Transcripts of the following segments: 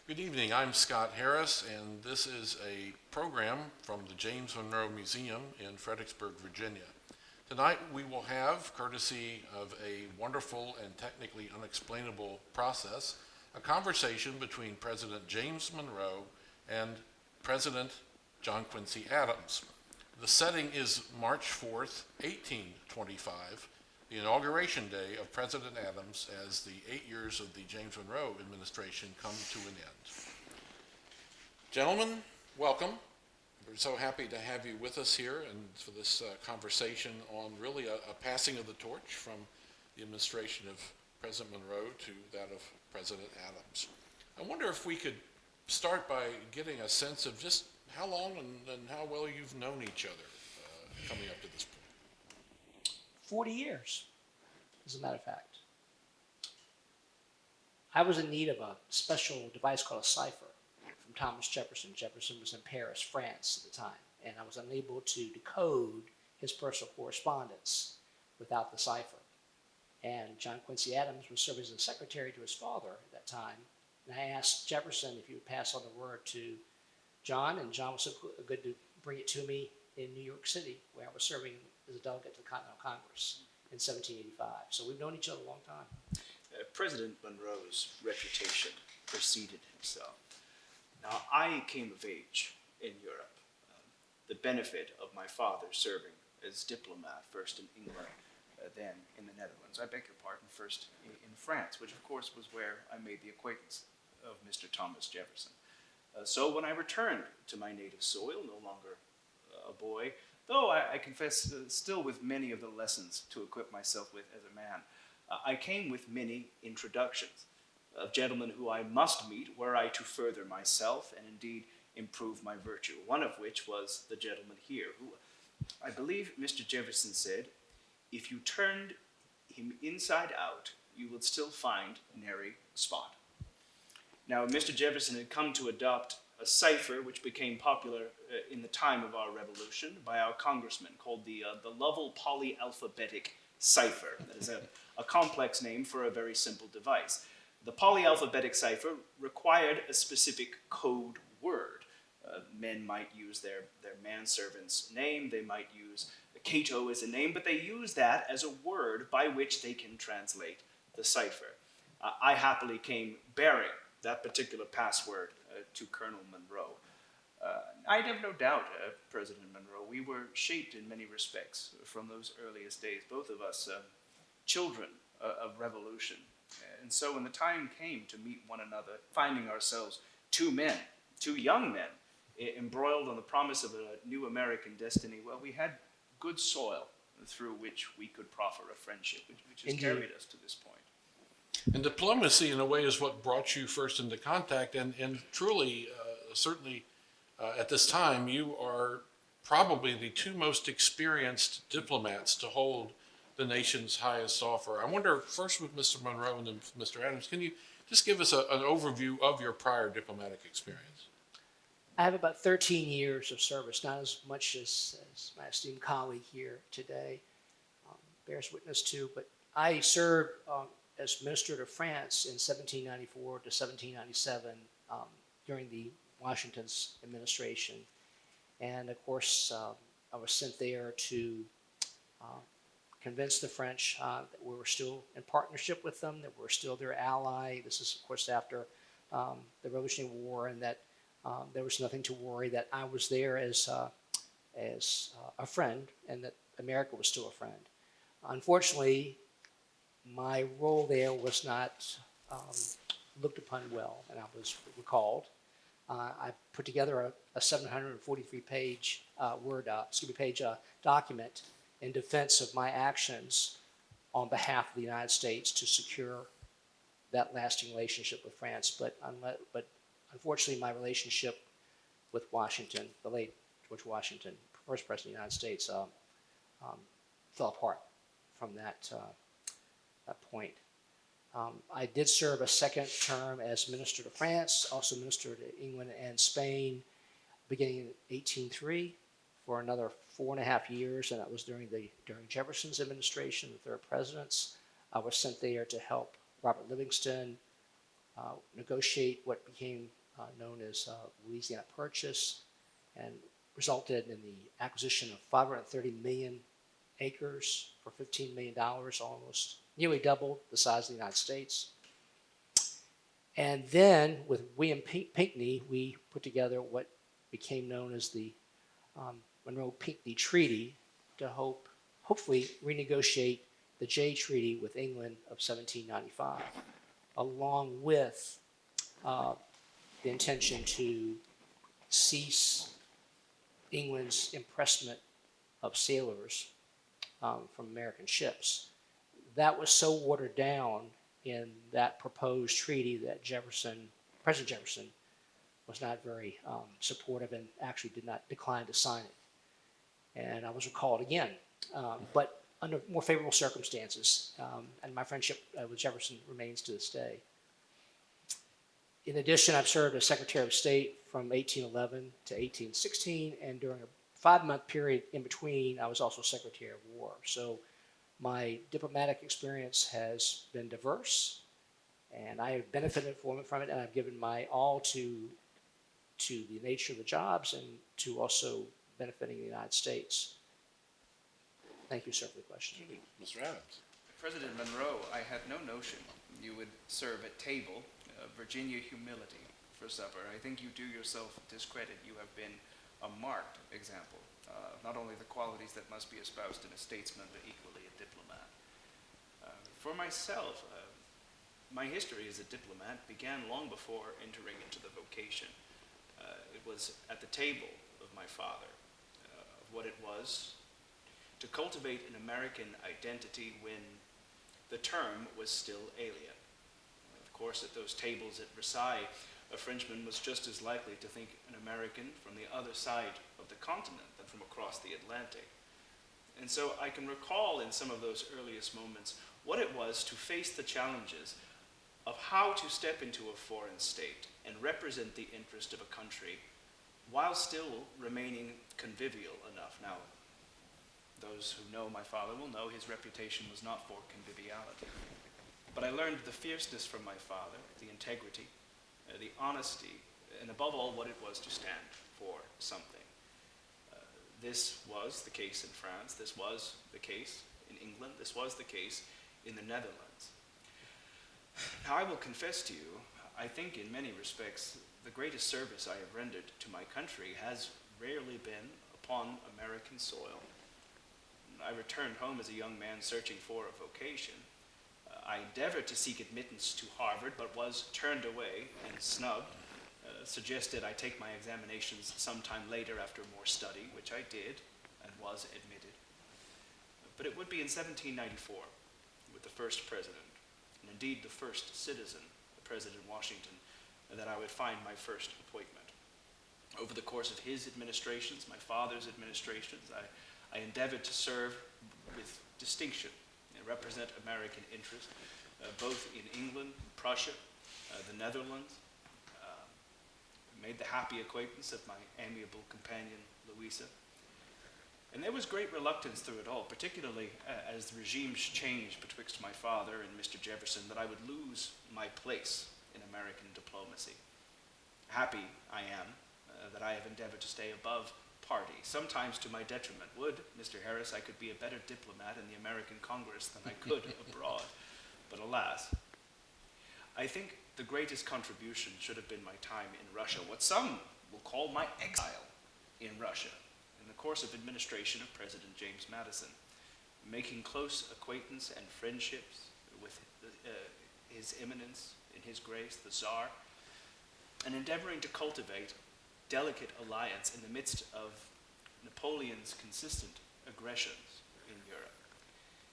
Good evening. I'm Scott Harris, and this is a program from the James Monroe Museum in Fredericksburg, Virginia. Tonight we will have, courtesy of a wonderful and technically unexplainable process, a conversation between President James Monroe and President John Quincy Adams. The setting is March 4th, 1825, the inauguration day of President Adams as the 8 years of the James Monroe administration come to an end. Gentlemen, welcome. We're so happy to have you with us here and for this conversation on really a passing of the torch from the administration of President Monroe to that of President Adams. I wonder if we could start by getting a sense of just how long and how well you've known each other coming up to this point. 40 years, as a matter of fact. I was in need of a special device called a cipher from Thomas Jefferson. Jefferson was in Paris, France at the time, and I was unable to decode his personal correspondence without the cipher. And John Quincy Adams was serving as a secretary to his father at that time, and I asked Jefferson if he would pass on the word to John, and John was so good to bring it to me in New York City, where I was serving as a delegate to the Continental Congress in 1785. So we've known each other a long time. President Monroe's reputation preceded himself. Now, I came of age in Europe. The benefit of my father serving as diplomat, first in England, then in the Netherlands. I beg your pardon, first in France, which of course was where I made the acquaintance of Mr. Thomas Jefferson. So when I returned to my native soil, no longer a boy, though I confess still with many of the lessons to equip myself with as a man, I came with many introductions of gentlemen who I must meet were I to further myself and indeed improve my virtue, one of which was the gentleman here, who I believe Mr. Jefferson said, if you turned him inside out, you would still find nary a spot. Now, Mr. Jefferson had come to adopt a cipher which became popular in the time of our revolution by our congressman, called the Lovell polyalphabetic cipher. That is a complex name for a very simple device. The polyalphabetic cipher required a specific code word. Men might use their manservant's name, they might use Cato as a name, but they use that as a word by which they can translate the cipher. I happily came bearing that particular password to Colonel Monroe. I have no doubt, President Monroe, we were shaped in many respects from those earliest days, both of us children of revolution. And so when the time came to meet one another, finding ourselves two young men, embroiled on the promise of a new American destiny, well, we had good soil through which we could proffer a friendship, which has carried us to this point. And diplomacy, in a way, is what brought you first into contact, and truly, certainly at this time, you are probably the two most experienced diplomats to hold the nation's highest offer. I wonder, first with Mr. Monroe and then Mr. Adams, can you just give us an overview of your prior diplomatic experience? I have about 13 years of service, not as much as my esteemed colleague here today bears witness to, but I served as minister to France in 1794 to 1797 during the Washington's administration. And of course, I was sent there to convince the French that we were still in partnership with them, that we're still their ally. This is, of course, after the Revolutionary War, and that there was nothing to worry, that I was there as a friend, and that America was still a friend. Unfortunately, my role there was not looked upon well, and I was recalled. I put together a 743-page document in defense of my actions on behalf of the United States to secure that lasting relationship with France. But unfortunately, my relationship with Washington, the late George Washington, first president of the United States, fell apart from that point. I did serve a second term as minister to France, also minister to England and Spain, beginning in 1803 for another 4.5 years, and that was during Jefferson's administration, the third president's. I was sent there to help Robert Livingston negotiate what became known as Louisiana Purchase, and resulted in the acquisition of 530 million acres for $15 million, almost nearly double the size of the United States. And then with William Pinckney, we put together what became known as the Monroe-Pinckney Treaty to hopefully renegotiate the Jay Treaty with England of 1795, along with the intention to cease England's impressment of sailors from American ships. That was so watered down in that proposed treaty that President Jefferson, was not very supportive and actually decline to sign it. And I was recalled again, but under more favorable circumstances. And my friendship with Jefferson remains to this day. In addition, I've served as Secretary of State from 1811 to 1816, and during a 5-month period in between, I was also Secretary of War. So my diplomatic experience has been diverse, and I have benefited from it, and I've given my all to the nature of the jobs and to also benefiting the United States. Thank you, sir, for the question. Mr. Adams. President Monroe, I had no notion you would serve at table Virginia humility for supper. I think you do yourself discredit. You have been a marked example, not only the qualities that must be espoused in a statesman, but equally a diplomat. For myself, my history as a diplomat began long before entering into the vocation. It was at the table of my father, of what it was to cultivate an American identity when the term was still alien. Of course, at those tables at Versailles, a Frenchman was just as likely to think an American from the other side of the continent than from across the Atlantic. And so I can recall in some of those earliest moments what it was to face the challenges of how to step into a foreign state and represent the interest of a country while still remaining convivial enough. Now, those who know my father will know his reputation was not for conviviality. But I learned the fierceness from my father, the integrity, the honesty, and above all, what it was to stand for something. This was the case in France, this was the case in England, this was the case in the Netherlands. Now, I will confess to you, I think in many respects, the greatest service I have rendered to my country has rarely been upon American soil. I returned home as a young man searching for a vocation. I endeavored to seek admittance to Harvard, but was turned away and snubbed. Suggested I take my examinations sometime later after more study, which I did and was admitted. But it would be in 1794, with the first president, and indeed the first citizen, President Washington, that I would find my first appointment. Over the course of his administrations, my father's administrations, I endeavored to serve with distinction and represent American interests, both in England, Prussia, the Netherlands. Made the happy acquaintance of my amiable companion, Louisa. And there was great reluctance through it all, particularly as the regimes changed betwixt my father and Mr. Jefferson, that I would lose my place in American diplomacy. Happy I am that I have endeavored to stay above party, sometimes to my detriment. Would, Mr. Harris, I could be a better diplomat in the American Congress than I could abroad. But alas, I think the greatest contribution should have been my time in Russia, what some will call my exile in Russia, in the course of administration of President James Madison, making close acquaintance and friendships with His Eminence, in His Grace, the Tsar, and endeavoring to cultivate delicate alliance in the midst of Napoleon's consistent aggressions in Europe.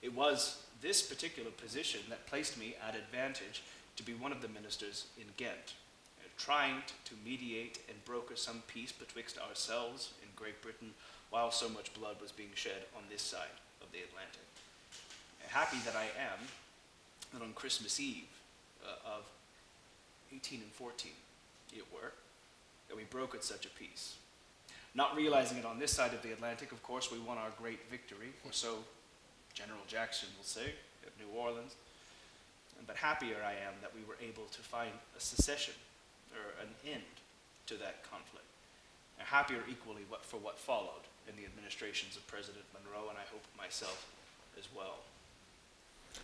It was this particular position that placed me at advantage to be one of the ministers in Ghent, trying to mediate and broker some peace betwixt ourselves in Great Britain while so much blood was being shed on this side of the Atlantic. Happy that I am that on Christmas Eve of 1814, it were, that we brokered such a peace. Not realizing it on this side of the Atlantic, of course, we won our great victory, or so General Jackson will say, at New Orleans. But happier I am that we were able to find a cessation or an end to that conflict. And happier equally for what followed in the administrations of President Monroe, and I hope myself as well.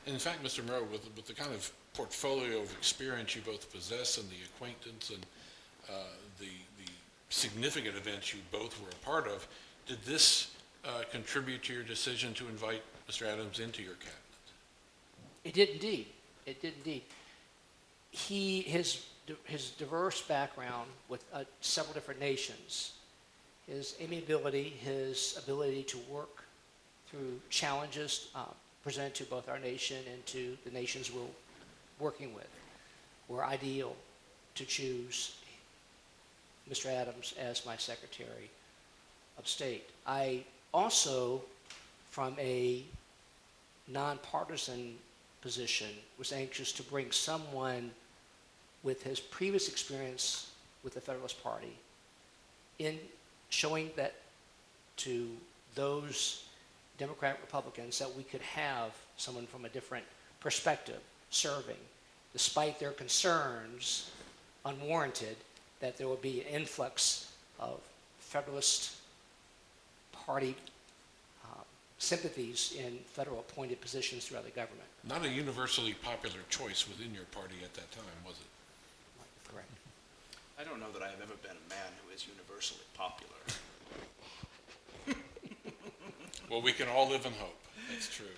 And in fact, Mr. Monroe, with the kind of portfolio of experience you both possess and the acquaintance and the significant events you both were a part of, did this contribute to your decision to invite Mr. Adams into your cabinet? It did indeed. It did indeed. His diverse background with several different nations, his amiability, his ability to work through challenges presented to both our nation and to the nations we're working with, were ideal to choose Mr. Adams as my Secretary of State. I also, from a nonpartisan position, was anxious to bring someone with his previous experience with the Federalist Party in showing that to those Democrat Republicans that we could have someone from a different perspective serving, despite their concerns, unwarranted, that there would be an influx of Federalist Party sympathies in federal appointed positions throughout the government. Not a universally popular choice within your party at that time, was it? Correct. I don't know that I have ever been a man who is universally popular. Well, we can all live in hope. That's true.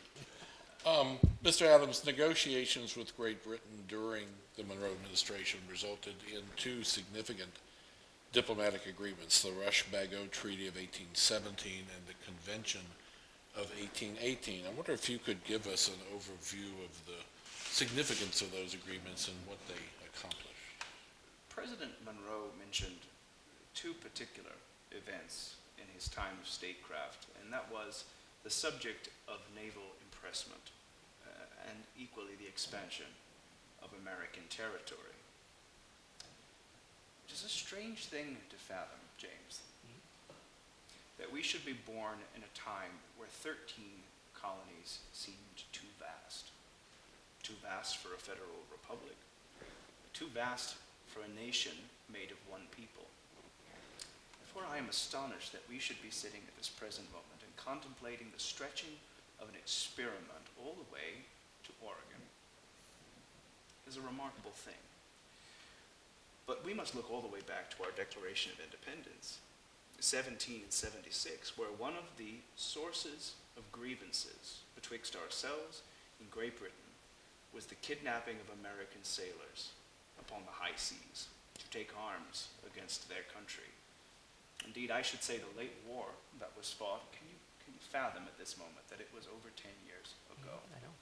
Mr. Adams, negotiations with Great Britain during the Monroe administration resulted in two significant diplomatic agreements, the Rush-Bagot Treaty of 1817 and the Convention of 1818. I wonder if you could give us an overview of the significance of those agreements and what they accomplished. President Monroe mentioned two particular events in his time of statecraft, and that was the subject of naval impressment and equally the expansion of American territory. Which is a strange thing to fathom, James, that we should be born in a time where 13 colonies seemed too vast. Too vast for a federal republic, too vast for a nation made of one people. Therefore, I am astonished that we should be sitting at this present moment and contemplating the stretching of an experiment all the way to Oregon. It is a remarkable thing. But we must look all the way back to our Declaration of Independence, 1776, where one of the sources of grievances betwixt ourselves and Great Britain was the kidnapping of American sailors upon the high seas to take arms against their country. Indeed, I should say the late war that was fought, can you fathom at this moment that it was over 10 years ago? I know.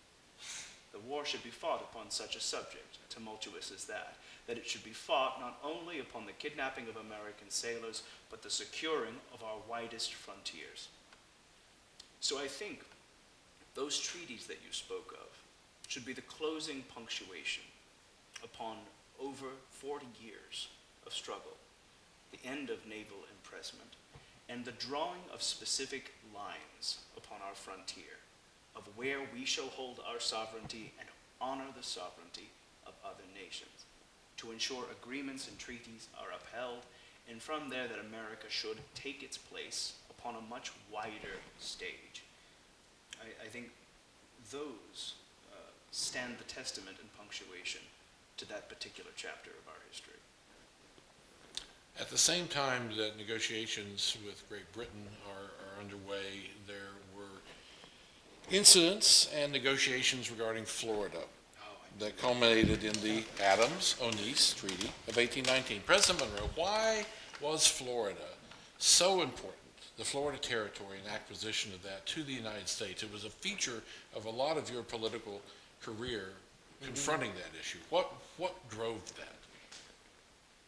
The war should be fought upon such a subject, tumultuous as that it should be fought not only upon the kidnapping of American sailors, but the securing of our widest frontiers. So I think those treaties that you spoke of should be the closing punctuation upon over 40 years of struggle, the end of naval impressment, and the drawing of specific lines upon our frontier of where we shall hold our sovereignty and honor the sovereignty of other nations, to ensure agreements and treaties are upheld, and from there that America should take its place upon a much wider stage. I think those stand the testament and punctuation to that particular chapter of our history. At the same time that negotiations with Great Britain are underway, there were incidents and negotiations regarding Florida that culminated in the Adams-Onis Treaty of 1819. President Monroe, why was Florida so important, the Florida Territory and acquisition of that, to the United States? It was a feature of a lot of your political career confronting that issue. What drove that?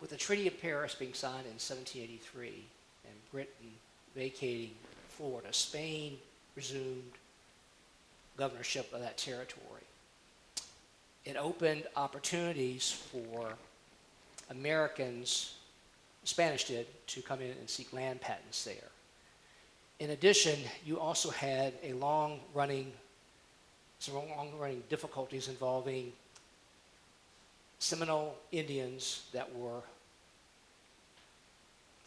With the Treaty of Paris being signed in 1783 and Britain vacating Florida, Spain resumed governorship of that territory. It opened opportunities for Americans, Spanish did, to come in and seek land patents there. In addition, you also had some long-running difficulties involving Seminole Indians that were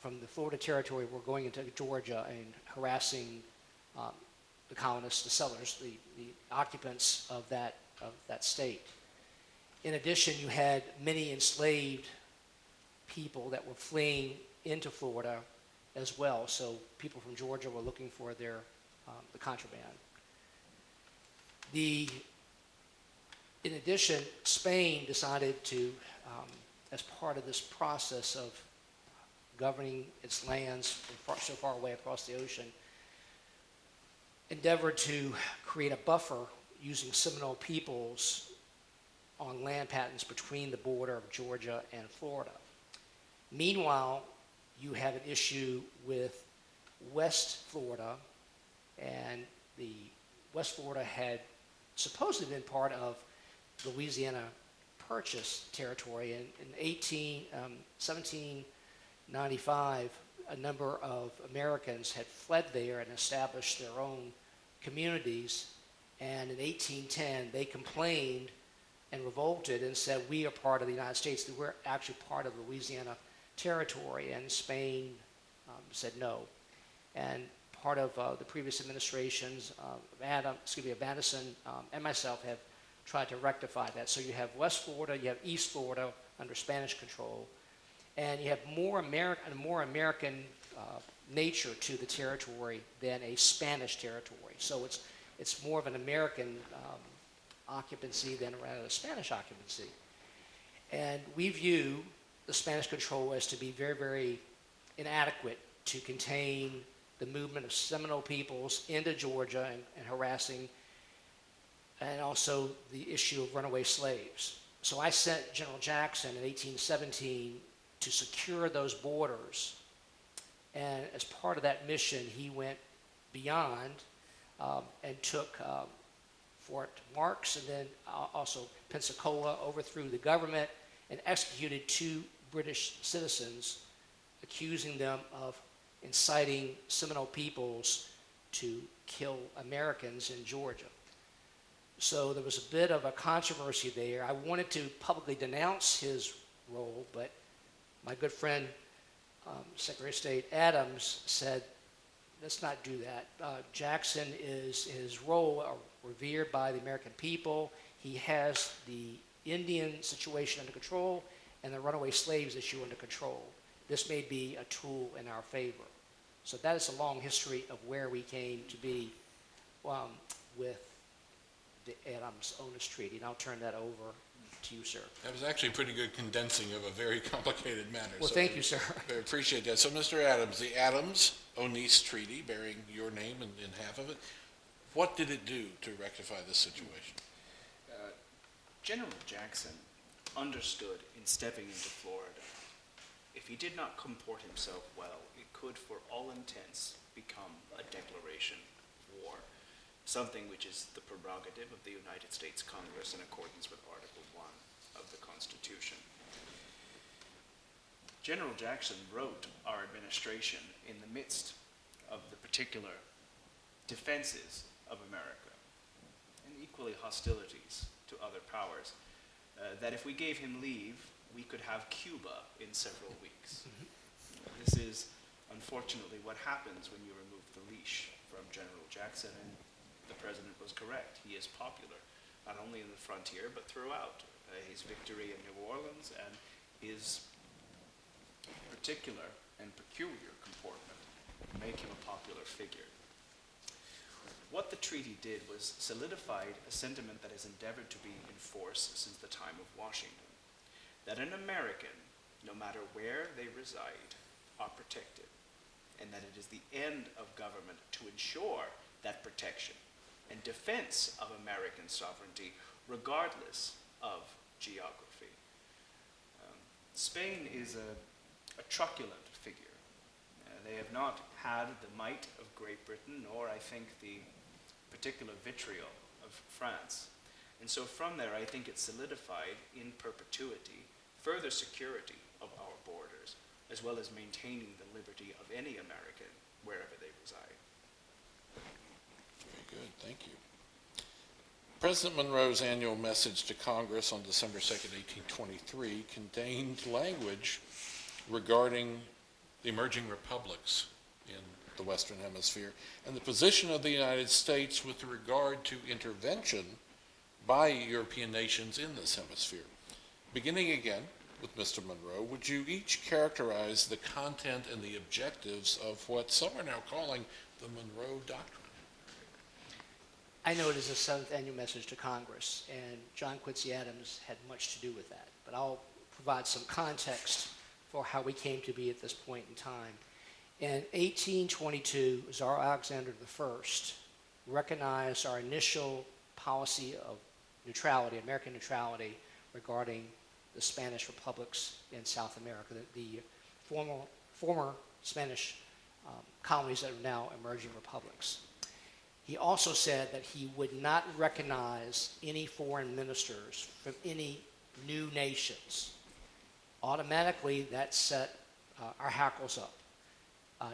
from the Florida Territory were going into Georgia and harassing the colonists, the settlers, the occupants of that state. In addition, you had many enslaved people that were fleeing into Florida as well. So people from Georgia were looking for the contraband. In addition, Spain decided to, as part of this process of governing its lands so far away across the ocean, endeavored to create a buffer using Seminole peoples on land patents between the border of Georgia and Florida. Meanwhile, you have an issue with West Florida, and the West Florida had supposedly been part of Louisiana Purchase territory. In 1795, a number of Americans had fled there and established their own communities, and in 1810 they complained and revolted and said, we are part of the United States, that we're actually part of Louisiana territory, and Spain said no. And part of the previous administrations of Madison and myself have tried to rectify that. So you have West Florida, you have East Florida under Spanish control, and you have more American nature to the territory than a Spanish territory. So it's more of an American occupancy than rather a Spanish occupancy. And we view the Spanish control as to be very, very inadequate to contain the movement of Seminole peoples into Georgia and harassing, and also the issue of runaway slaves. So I sent General Jackson in 1817 to secure those borders, and as part of that mission, he went beyond and took Fort Marks and then also Pensacola, overthrew the government, and executed 2 British citizens, accusing them of inciting Seminole peoples to kill Americans in Georgia. So there was a bit of a controversy there. I wanted to publicly denounce his role, but my good friend, Secretary of State Adams, said, let's not do that. Jackson is, in his role, revered by the American people. He has the Indian situation under control and the runaway slaves issue under control. This may be a tool in our favor. So that is a long history of where we came to be with the Adams-Onis Treaty. And I'll turn that over to you, sir. That was actually a pretty good condensing of a very complicated matter. Well, so thank you, sir. I appreciate that. So, Mr. Adams, the Adams-Onis Treaty, bearing your name in half of it, what did it do to rectify this situation? General Jackson understood in stepping into Florida, if he did not comport himself well, it could, for all intents, become a declaration of war, something which is the prerogative of the United States Congress in accordance with Article 1 of the Constitution. General Jackson wrote our administration in the midst of the particular defenses of America and equally hostilities to other powers, that if we gave him leave, we could have Cuba in several weeks. This is unfortunately what happens when you remove the leash from General Jackson, and the president was correct. He is popular, not only in the frontier, but throughout. His victory in New Orleans and his particular and peculiar comportment make him a popular figure. What the treaty did was solidified a sentiment that has endeavored to be in force since the time of Washington, that an American, no matter where they reside, are protected, and that it is the end of government to ensure that protection and defense of American sovereignty, regardless of geography. Spain is a truculent figure. They have not had the might of Great Britain, nor, I think, the particular vitriol of France. And so from there, I think it solidified in perpetuity further security of our borders, as well as maintaining the liberty of any American wherever they reside. Very good, thank you. President Monroe's annual message to Congress on December 2nd, 1823 contained language regarding the emerging republics in the Western Hemisphere and the position of the United States with regard to intervention by European nations in this hemisphere. Beginning again with Mr. Monroe, would you each characterize the content and the objectives of what some are now calling the Monroe Doctrine? I know it is the seventh annual message to Congress, and John Quincy Adams had much to do with that. But I'll provide some context for how we came to be at this point in time. In 1822, Tsar Alexander I recognized our initial policy of neutrality, American neutrality, regarding the Spanish republics in South America, the former Spanish colonies that are now emerging republics. He also said that he would not recognize any foreign ministers from any new nations. Automatically, that set our hackles up,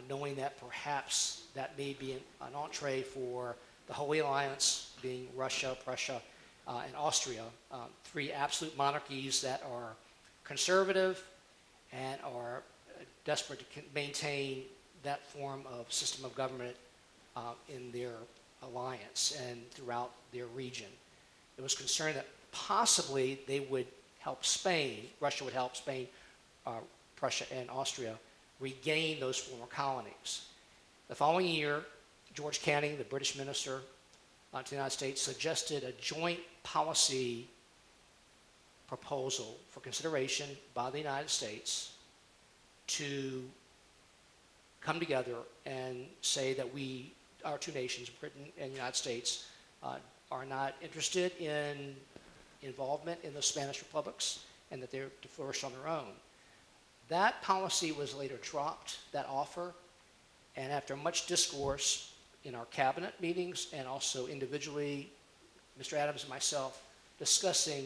knowing that perhaps that may be an entree for the Holy Alliance, being Russia, Prussia, and Austria, three absolute monarchies that are conservative and are desperate to maintain that form of system of government in their alliance and throughout their region. It was concerned that possibly they would help Spain, Russia would help Spain, Prussia, and Austria regain those former colonies. The following year, George Canning, the British minister to the United States, suggested a joint policy proposal for consideration by the United States to come together and say that we, our two nations, Britain and the United States, are not interested in involvement in the Spanish republics and that they're to flourish on their own. That policy was later dropped, that offer, and after much discourse in our cabinet meetings and also individually, Mr. Adams and myself, discussing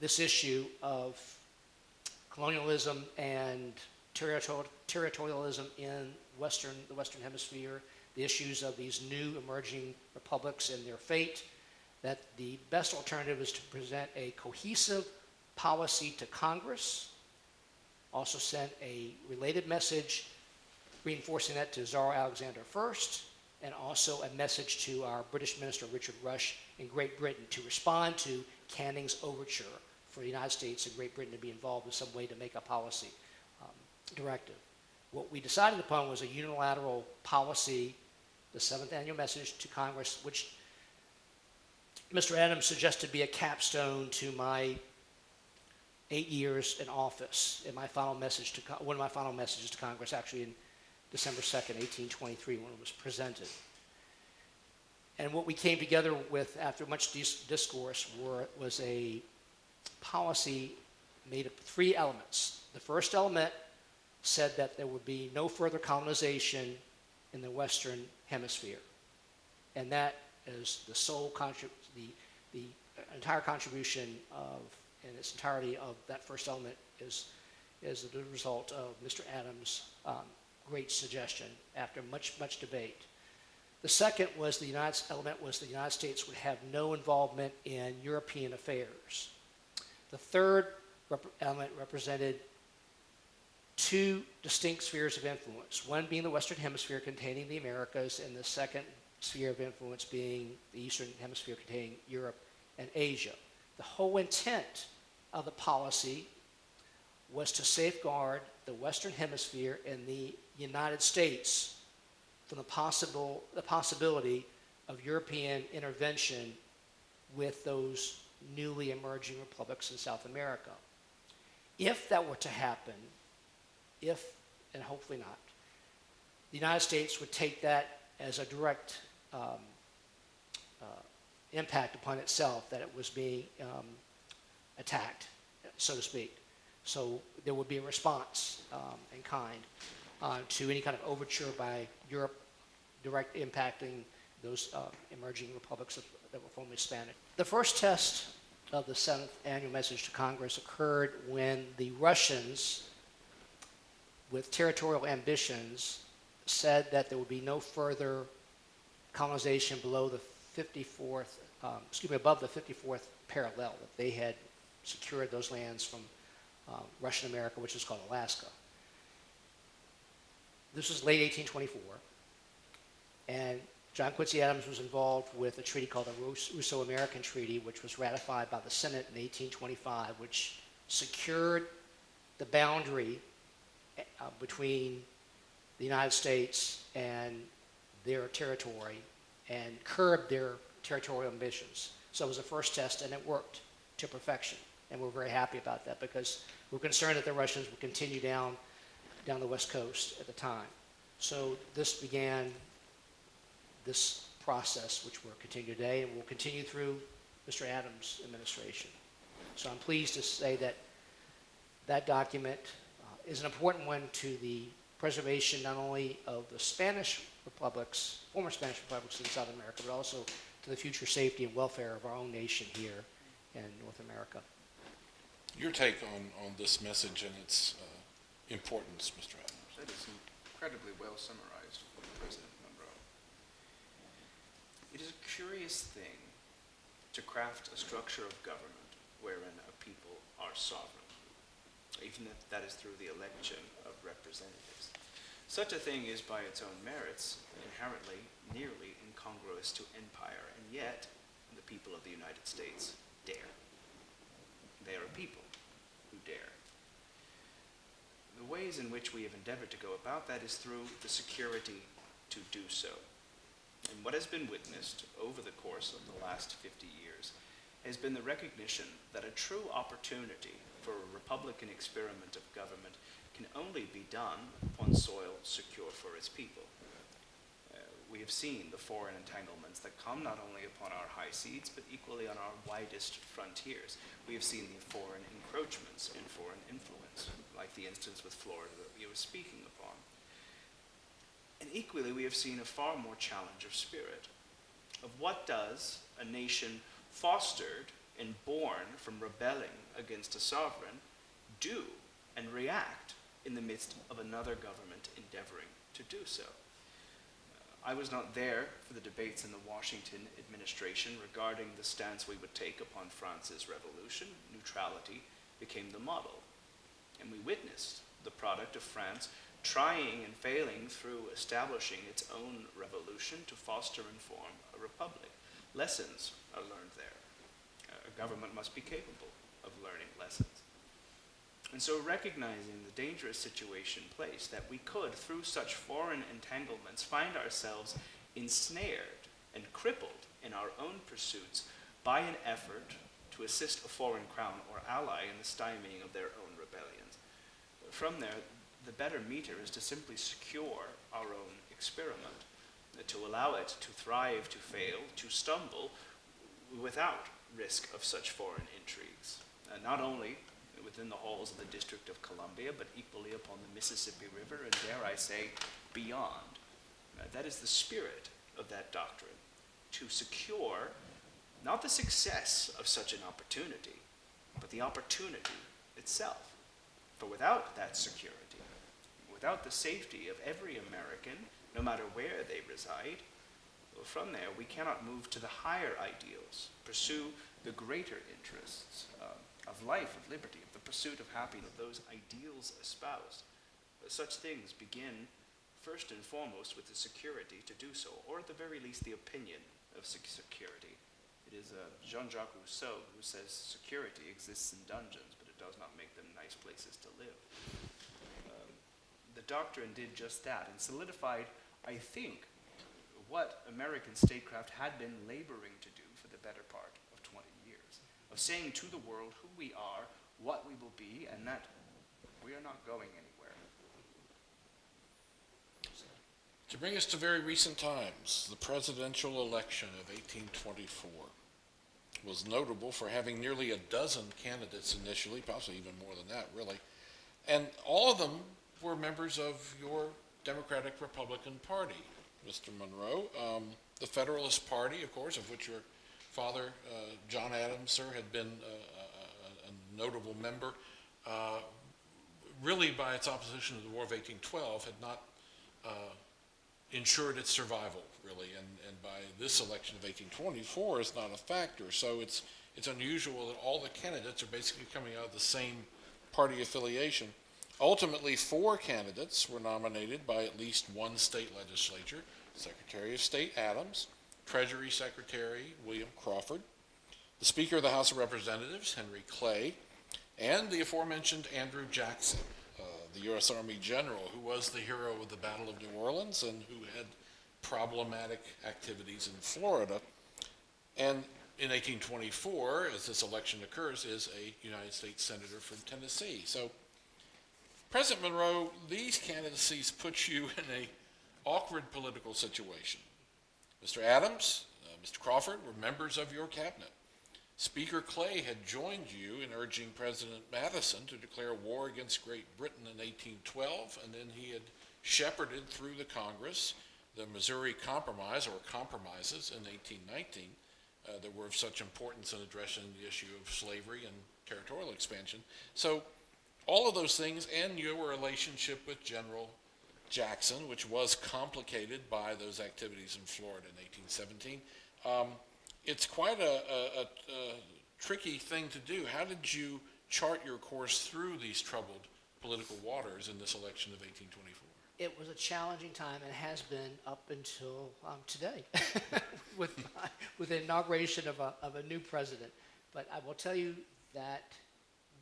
this issue of colonialism and territorialism in the Western Hemisphere, the issues of these new emerging republics and their fate, that the best alternative is to present a cohesive policy to Congress, also sent a related message reinforcing that to Tsar Alexander I, and also a message to our British minister, Richard Rush, in Great Britain to respond to Canning's overture for the United States and Great Britain to be involved in some way to make a policy directive. What we decided upon was a unilateral policy, the seventh annual message to Congress, which Mr. Adams suggested be a capstone to my 8 years in office, and my final message to one of my final messages to Congress, actually in December 2nd, 1823, when it was presented. And what we came together with after much discourse was a policy made of three elements. The first element said that there would be no further colonization in the Western Hemisphere, and that is the sole the entire contribution of, in its entirety, of that first element is the result of Mr. Adams' great suggestion after much debate. The second was the United States would have no involvement in European affairs. The third element represented two distinct spheres of influence, one being the Western Hemisphere containing the Americas, and the second sphere of influence being the Eastern Hemisphere containing Europe and Asia. The whole intent of the policy was to safeguard the Western Hemisphere and the United States from the possibility of European intervention with those newly emerging republics in South America. If that were to happen, and hopefully not, the United States would take that as a direct impact upon itself, that it was being attacked, so to speak. So there would be a response in kind to any kind of overture by Europe direct impacting those emerging republics that were formerly Spanish. The first test of the seventh annual message to Congress occurred when the Russians, with territorial ambitions, said that there would be no further colonization below the 54th above the 54th parallel, that they had secured those lands from Russian America, which is called Alaska. This was late 1824, and John Quincy Adams was involved with a treaty called the Russo-American Treaty, which was ratified by the Senate in 1825, which secured the boundary between the United States and their territory and curbed their territorial ambitions. So it was the first test, and it worked to perfection. And we're very happy about that because we're concerned that the Russians would continue down the West Coast at the time. So this began this process, which we're continuing today, and will continue through Mr. Adams' administration. So I'm pleased to say that that document is an important one to the preservation not only of the Spanish republics, former Spanish republics in South America, but also to the future safety and welfare of our own nation here in North America. Your take on this message and its importance, Mr. Adams? That is incredibly well summarized, President Monroe. It is a curious thing to craft a structure of government wherein a people are sovereign, even if that is through the election of representatives. Such a thing is by its own merits inherently nearly incongruous to empire, and yet the people of the United States dare. They are a people who dare. The ways in which we have endeavored to go about that is through the security to do so. And what has been witnessed over the course of the last 50 years has been the recognition that a true opportunity for a Republican experiment of government can only be done upon soil secure for its people. We have seen the foreign entanglements that come not only upon our high seas, but equally on our widest frontiers. We have seen the foreign encroachments and foreign influence, like the instance with Florida that we were speaking upon. And equally, we have seen a far more challenge of spirit, of what does a nation fostered and born from rebelling against a sovereign do and react in the midst of another government endeavoring to do so. I was not there for the debates in the Washington administration regarding the stance we would take upon France's revolution. Neutrality became the model. And we witnessed the product of France trying and failing through establishing its own revolution to foster and form a republic. Lessons are learned there. A government must be capable of learning lessons. And so recognizing the dangerous situation placed, that we could, through such foreign entanglements, find ourselves ensnared and crippled in our own pursuits by an effort to assist a foreign crown or ally in the stymieing of their own rebellions. From there, the better meter is to simply secure our own experiment, to allow it to thrive, to fail, to stumble, without risk of such foreign intrigues. Not only within the halls of the District of Columbia, but equally upon the Mississippi River, and dare I say, beyond. That is the spirit of that doctrine, to secure not the success of such an opportunity, but the opportunity itself. For without that security, without the safety of every American, no matter where they reside, from there we cannot move to the higher ideals, pursue the greater interests of life, of liberty, of the pursuit of happiness, those ideals espoused. Such things begin first and foremost with the security to do so, or at the very least the opinion of security. It is Jean-Jacques Rousseau who says security exists in dungeons, but it does not make them nice places to live. The doctrine did just that and solidified, I think, what American statecraft had been laboring to do for the better part of 20 years, of saying to the world who we are, what we will be, and that we are not going anywhere. To bring us to very recent times, the presidential election of 1824 was notable for having nearly a dozen candidates initially, possibly even more than that, really. And all of them were members of your Democratic Republican Party, Mr. Monroe. The Federalist Party, of course, of which your father, John Adams, sir, had been a notable member, really by its opposition to the War of 1812, had not ensured its survival, really, and by this election of 1824 is not a factor. So it's unusual that all the candidates are basically coming out of the same party affiliation. Ultimately, 4 candidates were nominated by at least one state legislature: Secretary of State Adams, Treasury Secretary William Crawford, the Speaker of the House of Representatives Henry Clay, and the aforementioned Andrew Jackson, the U.S. Army general who was the hero of the Battle of New Orleans and who had problematic activities in Florida. And in 1824, as this election occurs, is a United States Senator from Tennessee. So, President Monroe, these candidacies put you in an awkward political situation. Mr. Adams, Mr. Crawford were members of your cabinet. Speaker Clay had joined you in urging President Madison to declare war against Great Britain in 1812, and then he had shepherded through the Congress the Missouri Compromise, or compromises, in 1819 that were of such importance in addressing the issue of slavery and territorial expansion. So all of those things, and your relationship with General Jackson, which was complicated by those activities in Florida in 1817, it's quite a tricky thing to do. How did you chart your course through these troubled political waters in this election of 1824? It was a challenging time, and has been up until today, with the inauguration of a new president. But I will tell you that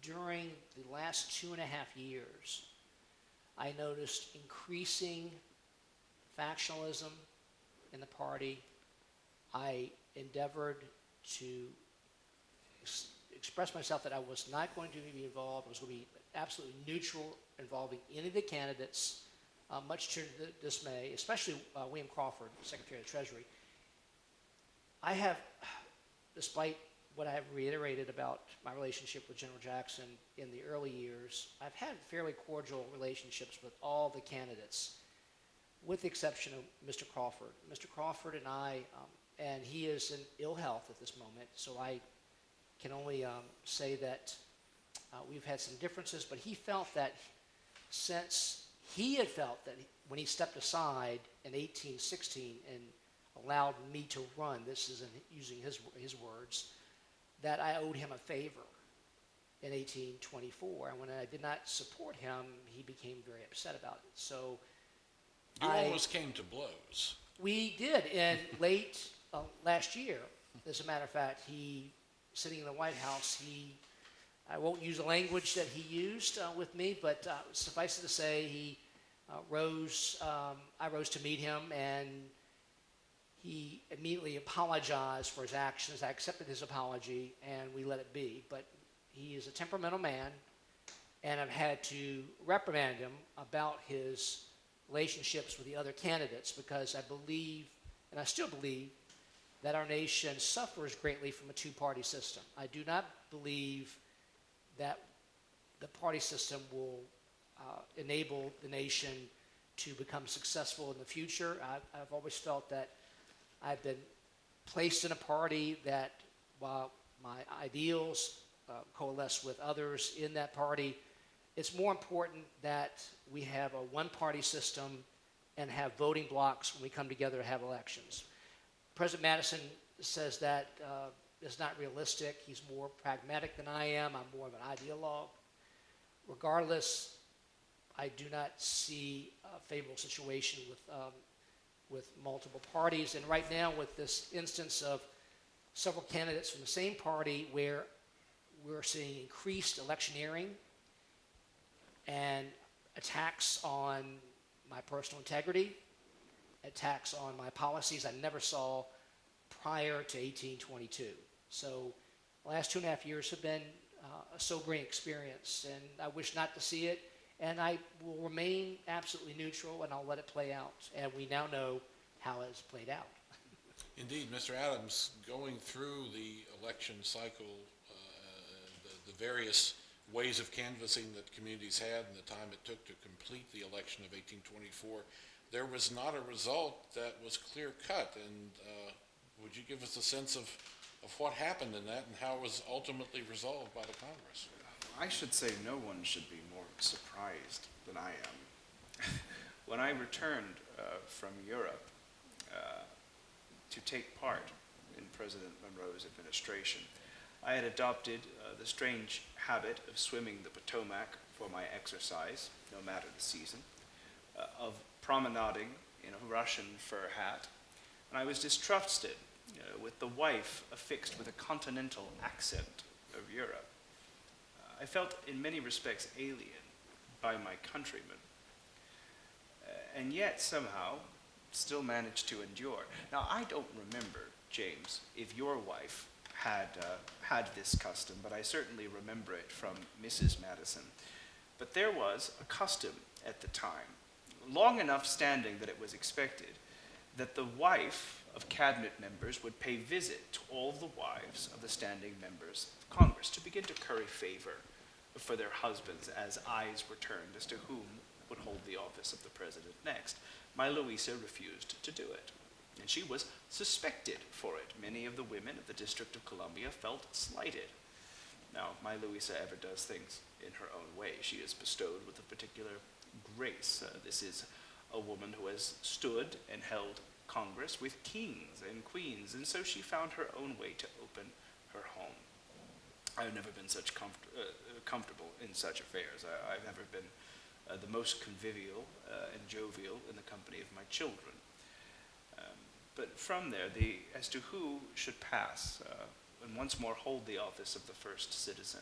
during the last 2.5 years, I noticed increasing factionalism in the party. I endeavored to express myself that I was not going to be involved. I was going to be absolutely neutral involving any of the candidates, much to the dismay, especially William Crawford, Secretary of the Treasury. I have, despite what I have reiterated about my relationship with General Jackson in the early years, I've had fairly cordial relationships with all the candidates, with the exception of Mr. Crawford. Mr. Crawford and I, and he is in ill health at this moment, so I can only say that we've had some differences, but he felt that since he had felt that when he stepped aside in 1816 and allowed me to run, this is using his words, that I owed him a favor in 1824. And when I did not support him, he became very upset about it. So you almost came to blows. We did in late last year. As a matter of fact, sitting in the White House, I won't use the language that he used with me, but suffice it to say, I rose to meet him, and he immediately apologized for his actions. I accepted his apology, and we let it be. But he is a temperamental man, and I've had to reprimand him about his relationships with the other candidates, because I believe, and I still believe, that our nation suffers greatly from a two-party system. I do not believe that the party system will enable the nation to become successful in the future. I've always felt that I've been placed in a party that, while my ideals coalesce with others in that party, it's more important that we have a one-party system and have voting blocks when we come together to have elections. President Madison says that is not realistic. He's more pragmatic than I am. I'm more of an ideologue. Regardless, I do not see a favorable situation with multiple parties. And right now, with this instance of several candidates from the same party, where we're seeing increased electioneering and attacks on my personal integrity, attacks on my policies I never saw prior to 1822. So the last 2.5 years have been a sobering experience, and I wish not to see it. And I will remain absolutely neutral, and I'll let it play out. And we now know how it's played out. Indeed, Mr. Adams, going through the election cycle, the various ways of canvassing that communities had and the time it took to complete the election of 1824, there was not a result that was clear-cut. And would you give us a sense of what happened in that and how it was ultimately resolved by the Congress? I should say no one should be more surprised than I am. When I returned from Europe to take part in President Monroe's administration, I had adopted the strange habit of swimming the Potomac for my exercise, no matter the season, of promenading in a Russian fur hat, and I was distrusted with the wife affixed with a continental accent of Europe. I felt in many respects alien by my countrymen, and yet somehow still managed to endure. Now, I don't remember, James, if your wife had this custom, but I certainly remember it from Mrs. Madison. But there was a custom at the time, long enough standing that it was expected, that the wife of cabinet members would pay visit to all the wives of the standing members of Congress to begin to curry favor for their husbands as eyes were turned as to whom would hold the office of the president next. My Louisa refused to do it, and she was suspected for it. Many of the women of the District of Columbia felt slighted. Now, my Louisa ever does things in her own way. She is bestowed with a particular grace. This is a woman who has stood and held Congress with kings and queens, and so she found her own way to open her home. I've never been such comfortable in such affairs. I've never been the most convivial and jovial in the company of my children. But from there, as to who should pass and once more hold the office of the first citizen,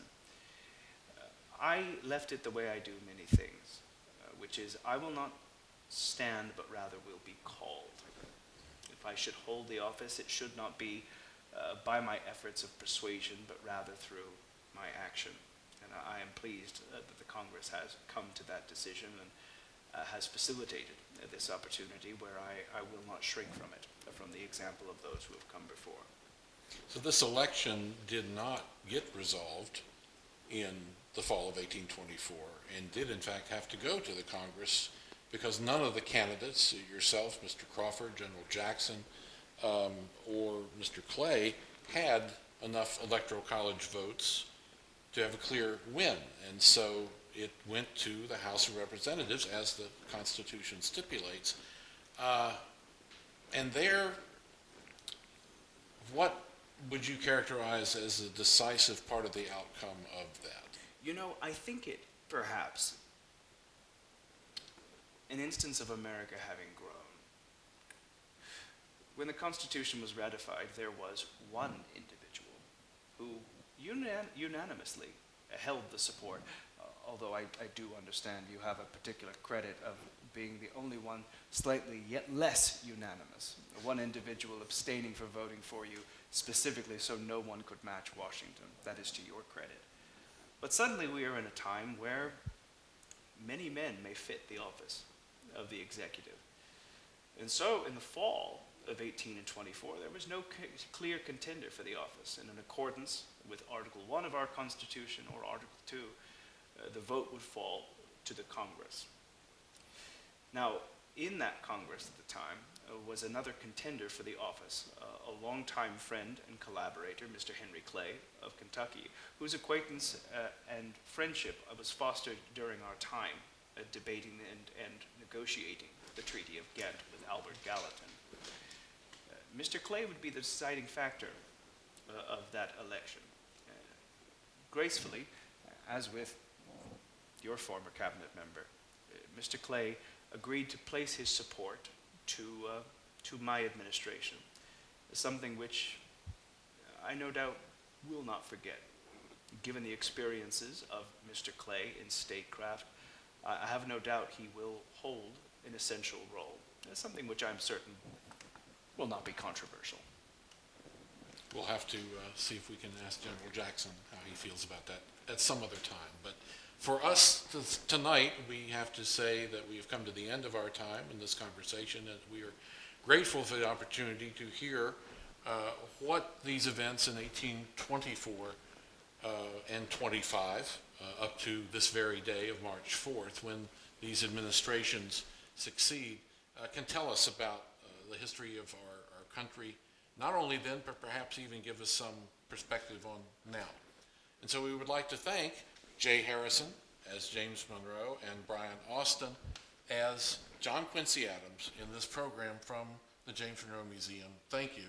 I left it the way I do many things, which is I will not stand, but rather will be called. If I should hold the office, it should not be by my efforts of persuasion, but rather through my action. And I am pleased that the Congress has come to that decision and has facilitated this opportunity where I will not shrink from it, from the example of those who have come before. So this election did not get resolved in the fall of 1824 and did in fact have to go to the Congress because none of the candidates, yourself, Mr. Crawford, General Jackson, or Mr. Clay, had enough electoral college votes to have a clear win. And so it went to the House of Representatives as the Constitution stipulates. And there, what would you characterize as the decisive part of the outcome of that? You know, I think it perhaps an instance of America having grown. When the Constitution was ratified, there was one individual who unanimously held the support, although I do understand you have a particular credit of being the only one slightly yet less unanimous, one individual abstaining from voting for you specifically so no one could match Washington. That is to your credit. But suddenly we are in a time where many men may fit the office of the executive. And so in the fall of 1824, there was no clear contender for the office. And in accordance with Article 1 of our Constitution or Article 2, the vote would fall to the Congress. Now, in that Congress at the time was another contender for the office, a longtime friend and collaborator, Mr. Henry Clay of Kentucky, whose acquaintance and friendship was fostered during our time debating and negotiating the Treaty of Ghent with Albert Gallatin. Mr. Clay would be the deciding factor of that election. Gracefully, as with your former cabinet member, Mr. Clay agreed to place his support to my administration, something which I no doubt will not forget. Given the experiences of Mr. Clay in statecraft, I have no doubt he will hold an essential role, something which I'm certain will not be controversial. We'll have to see if we can ask General Jackson how he feels about that at some other time. But for us tonight, we have to say that we have come to the end of our time in this conversation, and we are grateful for the opportunity to hear what these events in 1824 and 25, up to this very day of March 4th, when these administrations succeed, can tell us about the history of our country, not only then, but perhaps even give us some perspective on now. And so we would like to thank Jay Harrison as James Monroe and Bryan Austin as John Quincy Adams in this program from the James Monroe Museum. Thank you.